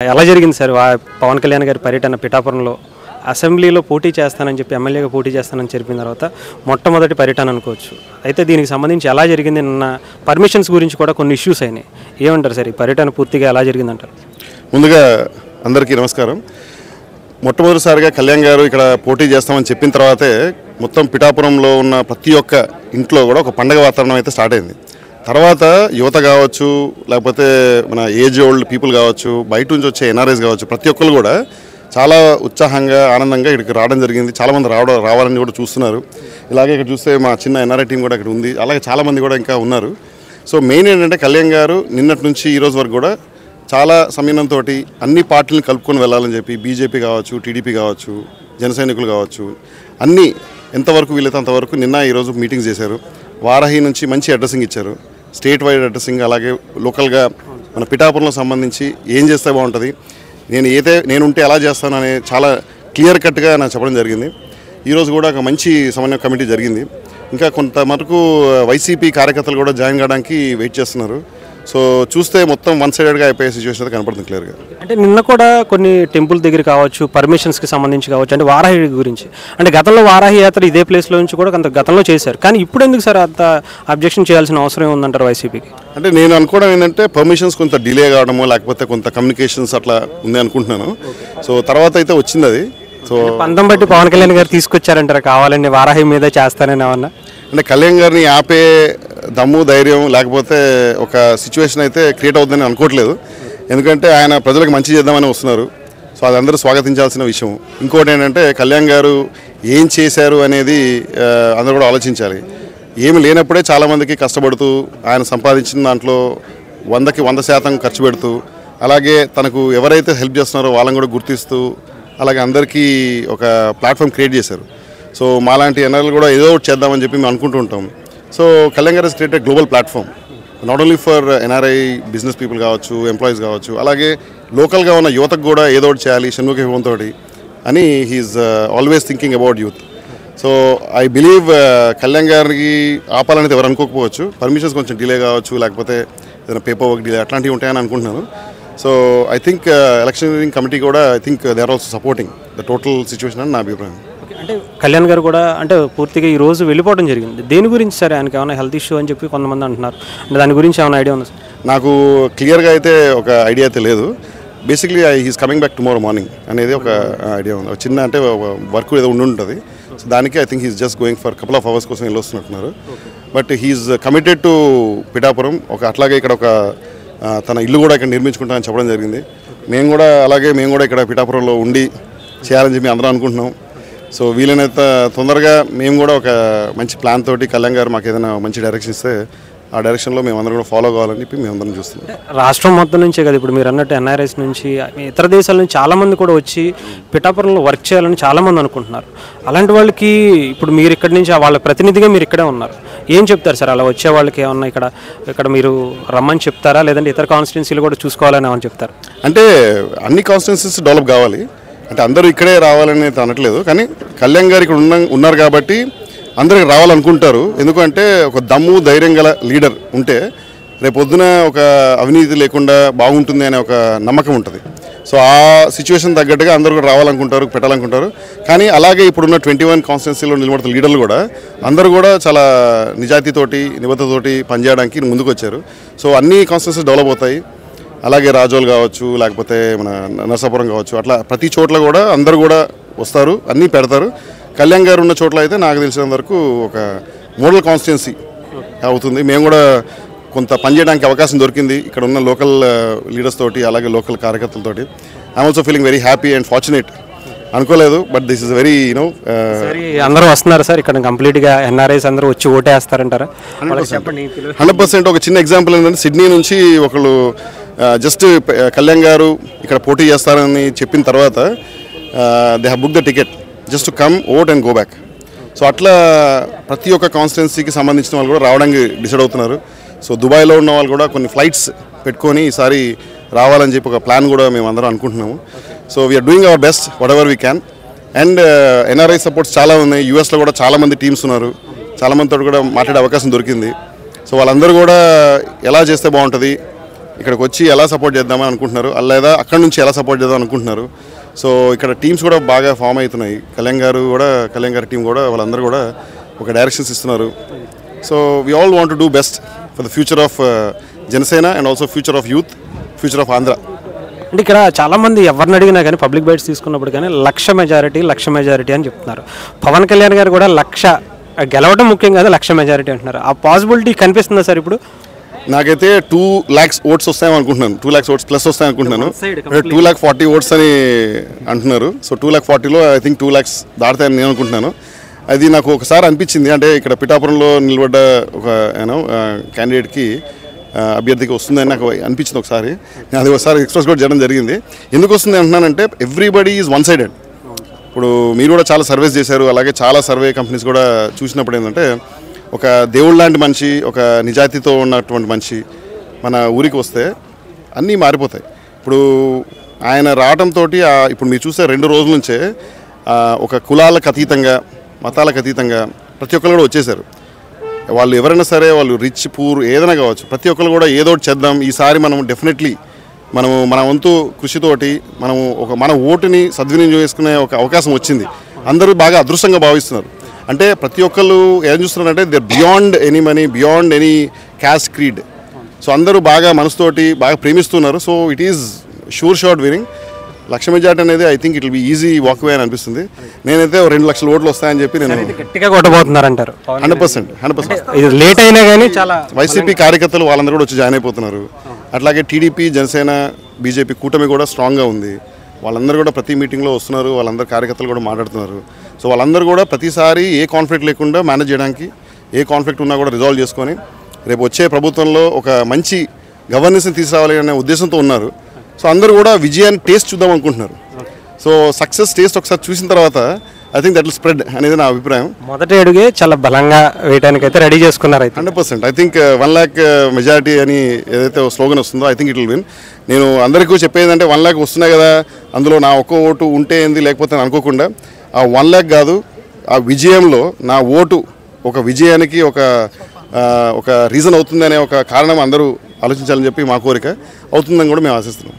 ఎలా జరిగింది సార్ పవన్ కళ్యాణ్ గారి పర్యటన పిఠాపురంలో అసెంబ్లీలో పోటీ చేస్తానని చెప్పి ఎమ్మెల్యేగా పోటీ చేస్తానని చెప్పిన తర్వాత మొట్టమొదటి పర్యటన అనుకోవచ్చు. అయితే దీనికి సంబంధించి ఎలా జరిగింది, నిన్న పర్మిషన్స్ గురించి కూడా కొన్ని ఇష్యూస్ అయినాయి. ఏమంటారు సార్, ఈ పర్యటన పూర్తిగా ఎలా జరిగిందంటారు? ముందుగా అందరికీ నమస్కారం. మొట్టమొదటిసారిగా కళ్యాణ్ గారు ఇక్కడ పోటీ చేస్తామని చెప్పిన తర్వాతే మొత్తం పిఠాపురంలో ఉన్న ప్రతి ఒక్క ఇంట్లో కూడా ఒక పండగ వాతావరణం అయితే స్టార్ట్ అయింది. తర్వాత యువత కావచ్చు, లేకపోతే మన ఏజ్ ఓల్డ్ పీపుల్ కావచ్చు, బయట నుంచి వచ్చే ఎన్ఆర్ఐస్ కావచ్చు, ప్రతి ఒక్కరు కూడా చాలా ఉత్సాహంగా ఆనందంగా ఇక్కడికి రావడం జరిగింది. చాలామంది రావాలని కూడా చూస్తున్నారు. ఇలాగే ఇక్కడ చూస్తే మా చిన్న ఎన్ఆర్ఐ టీం కూడా ఇక్కడ ఉంది. అలాగే చాలామంది కూడా ఇంకా ఉన్నారు. సో మెయిన్ ఏంటంటే కళ్యాణ్ గారు నిన్నటి నుంచి ఈ రోజు వరకు కూడా చాలా సమయంతో అన్ని పార్టీలను కలుపుకొని వెళ్ళాలని చెప్పి బీజేపీ కావచ్చు, టీడీపీ కావచ్చు, జన సైనికులు కావచ్చు, అన్నీ ఎంతవరకు వీలైతే అంతవరకు నిన్న ఈరోజు మీటింగ్స్ చేశారు. వారాహి నుంచి మంచి అడ్రసింగ్ ఇచ్చారు, స్టేట్ వైడ్ అడ్రసింగ్. అలాగే లోకల్గా మన పిఠాపురంలో సంబంధించి ఏం చేస్తే బాగుంటుంది, నేనుంటే ఎలా చేస్తాను అనే చాలా క్లియర్ కట్గా నాకు చెప్పడం జరిగింది. ఈరోజు కూడా ఒక మంచి సమన్వయ కమిటీ జరిగింది. ఇంకా కొంతవరకు వైసీపీ కార్యకర్తలు కూడా జాయిన్ కావడానికి వెయిట్ చేస్తున్నారు. సో చూస్తే మొత్తం వన్ సైడెడ్గా అయిపోయే సిచ్యువేషన్ అయితే కనపడుతుంది క్లియర్గా. అంటే నిన్న కూడా కొన్ని టెంపుల్ దగ్గర కావచ్చు, పర్మిషన్స్కి సంబంధించి కావచ్చు, అంటే వారాహి గురించి, అంటే గతంలో వారాహి యాత్ర ఇదే ప్లేస్లో నుంచి కూడా కొంత గతంలో చేశారు. కానీ ఇప్పుడు ఎందుకు సార్ అంత అబ్జెక్షన్ చేయాల్సిన అవసరం ఉందంటారు వైసీపీకి? అంటే నేను అనుకోవడం ఏంటంటే పర్మిషన్స్ కొంత డిలే కావడమో లేకపోతే కొంత కమ్యూనికేషన్స్ అట్లా ఉంది అనుకుంటున్నాను. సో తర్వాత అయితే వచ్చింది అది. సో పంతం బట్టి పవన్ కళ్యాణ్ గారు తీసుకొచ్చారంటారా కావాలని వారాహి మీద చేస్తానని ఏమన్నా? అంటే కళ్యాణ్ గారిని ఆపే దమ్ము ధైర్యం లేకపోతే ఒక సిచ్యువేషన్ అయితే క్రియేట్ అవుతుందని అనుకోవట్లేదు. ఎందుకంటే ఆయన ప్రజలకు మంచి చేద్దామని వస్తున్నారు. సో అది అందరూ స్వాగతించాల్సిన విషయం. ఇంకోటి ఏంటంటే కళ్యాణ్ గారు ఏం చేశారు అనేది అందరూ కూడా ఆలోచించాలి. ఏమి లేనప్పుడే చాలామందికి కష్టపడుతూ ఆయన సంపాదించిన దాంట్లో 100కి 100% ఖర్చు పెడుతూ, అలాగే తనకు ఎవరైతే హెల్ప్ చేస్తున్నారో వాళ్ళని కూడా గుర్తిస్తూ, అలాగే అందరికీ ఒక ప్లాట్ఫామ్ క్రియేట్ చేశారు. సో మాలాంటి ఎన్ఆర్ఐలు కూడా ఏదో ఒకటి చేద్దామని చెప్పి మేము అనుకుంటూ ఉంటాం. సో కళ్యాణ్ గారు created global platform not only for NRI business people కావచ్చు, ఎంప్లాయీస్ కావచ్చు, అలాగే లోకల్గా ఉన్న యువతకు కూడా ఏదో ఒకటి చేయాలి షణ్ముఖ హోమంతో అని he is always thinking about youth. So I believe Kalyan గారికి ఆపాలనేది ఎవరు అనుకోకపోవచ్చు. పర్మిషన్స్ కొంచెం డిలే కావచ్చు, లేకపోతే ఏదైనా పేపర్ వర్క్ డిలే అట్లాంటివి ఉంటాయని అనుకుంటున్నాను. So I think electioneering committee కూడా I think they are also supporting the total situation అని నా అభిప్రాయం. అంటే కళ్యాణ్ గారు కూడా అంటే పూర్తిగా ఈ రోజు వెళ్ళిపోవడం జరిగింది. దేని గురించి సరే, ఆయనకి ఏమైనా హెల్త్ ఇష్యూ అని చెప్పి కొంతమంది అంటున్నారు. అంటే దాని గురించి ఏమైనా ఐడియా ఉందా? నాకు క్లియర్గా అయితే ఒక ఐడియా అయితే లేదు. Basically he's coming back tomorrow morning అనేది ఒక ఐడియా ఉంది. చిన్న అంటే వర్క్ ఏదో ఉంటుంది. సో దానికి I think he's just going for couple of hours కోసం వెళ్ళొస్తున్నట్టున్నారు. But he's committed to Pithapuram. అట్లాగే ఇక్కడ ఒక తన ఇల్లు కూడా ఇక్కడ నిర్మించుకుంటామని చెప్పడం జరిగింది. మేము కూడా ఇక్కడ పిఠాపురంలో ఉండి చేయాలని చెప్పి అందరం అనుకుంటున్నాం. సో వీలైనంత తొందరగా మేము కూడా ఒక మంచి ప్లాన్ తోటి కళ్యాణ్ గారు మాకు ఏదైనా మంచి డైరెక్షన్ ఇస్తే ఆ డైరెక్షన్లో మేమందరం కూడా ఫాలో కావాలని చెప్పి మేమందరం చూస్తున్నాం. రాష్ట్రం మొత్తం నుంచే కదా, ఇప్పుడు మీరు అన్నట్టు ఎన్ఆర్ఐస్ నుంచి ఇతర దేశాల నుంచి చాలామంది కూడా వచ్చి పిఠాపురంలో వర్క్ చేయాలని చాలామంది అనుకుంటున్నారు. అలాంటి వాళ్ళకి ఇప్పుడు మీరు ఇక్కడి నుంచి వాళ్ళ ప్రతినిధిగా మీరు ఇక్కడే ఉన్నారు, ఏం చెప్తారు సార్? అలా వచ్చే వాళ్ళకి ఏమన్నా ఇక్కడ మీరు రమ్మని చెప్తారా, లేదంటే ఇతర కాన్స్టిట్యున్సీలు కూడా చూసుకోవాలని ఏమని చెప్తారు? అంటే అన్ని కాన్స్టిట్యున్సీస్ డెవలప్ కావాలి అంటే అందరూ ఇక్కడే రావాలని అనట్లేదు. కానీ కళ్యాణ్ గారు ఇక్కడ ఉన్నారు కాబట్టి అందరికి రావాలనుకుంటారు. ఎందుకంటే ఒక దమ్ము ధైర్యం గల లీడర్ ఉంటే రేపొద్దున ఒక అవినీతి లేకుండా బాగుంటుంది అనే ఒక నమ్మకం ఉంటుంది. సో ఆ సిచ్యువేషన్ తగ్గట్టుగా అందరూ కూడా రావాలనుకుంటారు, పెట్టాలనుకుంటారు. కానీ అలాగే ఇప్పుడున్న 21 కాన్స్టిట్యున్సీలో నిలబడుతున్న లీడర్లు కూడా అందరూ కూడా చాలా నిజాయితీతోటి నిబద్ధతోటి పనిచేయడానికి ముందుకు వచ్చారు. సో అన్ని కాన్స్టిట్యున్సీస్ డెవలప్ అవుతాయి. అలాగే రాజోల్ కావచ్చు, లేకపోతే మన నరసాపురం కావచ్చు, అట్లా ప్రతి చోట్ల కూడా అందరూ కూడా వస్తారు, అన్నీ పెడతారు. కళ్యాణ్ గారు ఉన్న చోట్ల అయితే నాకు తెలిసినంత వరకు ఒక మోడల్ కాన్స్టిట్యున్సీ అవుతుంది. మేము కూడా కొంత పనిచేయడానికి అవకాశం దొరికింది ఇక్కడ ఉన్న లోకల్ లీడర్స్ తోటి, అలాగే లోకల్ కార్యకర్తలతోటి. I'm also feeling very happy and fortunate. అనుకోలేదు, బట్ దిస్ ఇస్ వెరీ అందరూ వస్తున్నారు సార్ ఇక్కడ కంప్లీట్గా ఎన్ఆర్ఐస్ అందరూ వచ్చి ఓటేస్తారంటారా? 100%. ఒక చిన్న ఎగ్జాంపుల్ ఏంటంటే సిడ్నీ నుంచి ఒకళ్ళు జస్ట్ కళ్యాణ్ గారు ఇక్కడ పోటీ చేస్తారని చెప్పిన తర్వాత they have book the ticket just to come vote and go back. So అట్లా ప్రతి ఒక్క కాన్స్టిట్యున్సీకి సంబంధించిన వాళ్ళు కూడా రావడానికి డిసైడ్ అవుతున్నారు. సో దుబాయ్లో ఉన్న వాళ్ళు కూడా కొన్ని ఫ్లైట్స్ పెట్టుకొని ఈసారి రావాలని చెప్పి ఒక ప్లాన్ కూడా మేము అందరం అనుకుంటున్నాము. So we are doing our best whatever we can. And NRI supports చాలా ఉన్నాయి. యూఎస్లో కూడా చాలామంది టీమ్స్ ఉన్నారు, చాలామందితో కూడా మాట్లాడే అవకాశం దొరికింది. సో వాళ్ళందరూ కూడా ఎలా చేస్తే బాగుంటుంది, ఇక్కడికి వచ్చి ఎలా సపోర్ట్ చేద్దామని అనుకుంటున్నారు, లేదా అక్కడ నుంచి ఎలా సపోర్ట్ చేద్దాం అనుకుంటున్నారు. సో ఇక్కడ టీమ్స్ కూడా బాగా ఫామ్ అవుతున్నాయి. కళ్యాణ్ గారి టీం కూడా వాళ్ళందరూ కూడా ఒక డైరెక్షన్స్ ఇస్తున్నారు. So we all want to do best for the future of Janasena and also future of youth, future of Andhra. అంటే ఇక్కడ చాలామంది ఎవరిని అడిగినా కానీ పబ్లిక్ బైట్స్ తీసుకున్నప్పుడు కానీ 1,00,000 మెజారిటీ అని చెప్తున్నారు. పవన్ కళ్యాణ్ గారు కూడా 1,00,000 గెలవడం ముఖ్యం కాదు, 1,00,000 మెజారిటీ అంటున్నారు. ఆ పాసిబిలిటీ కనిపిస్తుందా సార్ ఇప్పుడు? నాకైతే 2 lakhs ఓట్స్ వస్తాయని అనుకుంటున్నాను. 2 lakhs ఓట్స్ ప్లస్ వస్తాయని అనుకుంటున్నాను. 2,40,000 ఓట్స్ అని అంటున్నారు. సో 2,40,000లో ఐ థింక్ 2 lakhs దాడతాయని నేను అనుకుంటున్నాను. అది నాకు ఒకసారి అనిపించింది. అంటే ఇక్కడ పిఠాపురంలో నిలబడ్డ ఒక క్యాండిడేట్కి అభ్యర్థికి వస్తుందని నాకు అనిపించింది ఒకసారి. నేను అది ఒకసారి ఎక్స్ప్రెస్ కూడా చేయడం జరిగింది. ఎందుకు వస్తుంది అంటున్నానంటే ఎవ్రీబడి ఈజ్ వన్ సైడెడ్. ఇప్పుడు మీరు కూడా చాలా సర్వేస్ చేశారు, అలాగే చాలా సర్వే కంపెనీస్ కూడా చూసినప్పుడు ఏంటంటే ఒక దేవుళ్ళ లాంటి మనిషి, ఒక నిజాయితీతో ఉన్నటువంటి మనిషి మన ఊరికి వస్తే అన్నీ మారిపోతాయి. ఇప్పుడు ఆయన రావడంతో ఇప్పుడు మీరు చూస్తే 2 రోజుల నుంచే ఒక కులాలకు అతీతంగా, మతాలకు అతీతంగా ప్రతి ఒక్కరు కూడా వచ్చేసారు. వాళ్ళు ఎవరైనా సరే, వాళ్ళు రిచ్ పూర్ ఏదైనా కావచ్చు, ప్రతి ఒక్కరు కూడా ఏదో ఒకటి చేద్దాం, ఈసారి మనం డెఫినెట్లీ మన వంతు కృషితోటి మన ఓటుని సద్వినియోగం చేసుకునే ఒక అవకాశం వచ్చింది. అందరూ బాగా అదృష్టంగా భావిస్తున్నారు. అంటే ప్రతి ఒక్కళ్ళు ఏం చూస్తున్నారంటే they beyond any money, beyond any caste, creed. So అందరూ బాగా మనసుతోటి బాగా ప్రేమిస్తున్నారు. So it is sure shot winning. 1,00,000 majority అనేది I think it will be easy walk way అని అనిపిస్తుంది. నేనైతే 2 లక్షల ఓట్లు వస్తాయని చెప్పి నేను గట్టిగా కొట్టబోతున్నారంటారు. 100%. ఇది లేట్ అయినా కానీ చాలా వైసీపీ కార్యకర్తలు వాళ్ళందరూ కూడా వచ్చి జాయిన్ అయిపోతున్నారు. అట్లాగే టీడీపీ, జనసేన, బీజేపీ కూటమి కూడా స్ట్రాంగ్గా ఉంది. వాళ్ళందరూ కూడా ప్రతి మీటింగ్లో వస్తున్నారు. వాళ్ళందరూ కార్యకర్తలు కూడా మాట్లాడుతున్నారు. సో వాళ్ళందరూ కూడా ప్రతిసారి ఏ కాన్ఫ్లిక్ట్ లేకుండా మేనేజ్ చేయడానికి, ఏ కాన్ఫ్లిక్ట్ ఉన్నా కూడా రిజాల్వ్ చేసుకొని రేపు వచ్చే ప్రభుత్వంలో ఒక మంచి గవర్నెన్స్ని తీసుకురావాలి అనే ఉద్దేశంతో ఉన్నారు. సో అందరూ కూడా విజయాన్ని టేస్ట్ చూద్దాం అనుకుంటున్నారు. సో సక్సెస్ టేస్ట్ ఒకసారి చూసిన తర్వాత I think that will spread అనేది నా అభిప్రాయం. మొదటి అడుగే చాలా బలంగా వేయడానికి అయితే రెడీ చేసుకున్నారు. 100%. ఐ థింక్ 1 lakh మెజారిటీ అని ఏదైతే స్లోగన్ వస్తుందో I think it will win. నేను అందరికీ చెప్పేది అంటే 1 lakh వస్తున్నాయి కదా, అందులో నా ఒక్క ఓటు ఉంటే ఏంది లేకపోతే అనుకోకుండా ఆ 1 lakh కాదు, ఆ విజయంలో నా ఓటు ఒక విజయానికి ఒక రీజన్ అవుతుంది అనే ఒక కారణం అందరూ ఆలోచించాలని చెప్పి మా కోరిక. అవుతుందని కూడా మేము ఆశిస్తున్నాం.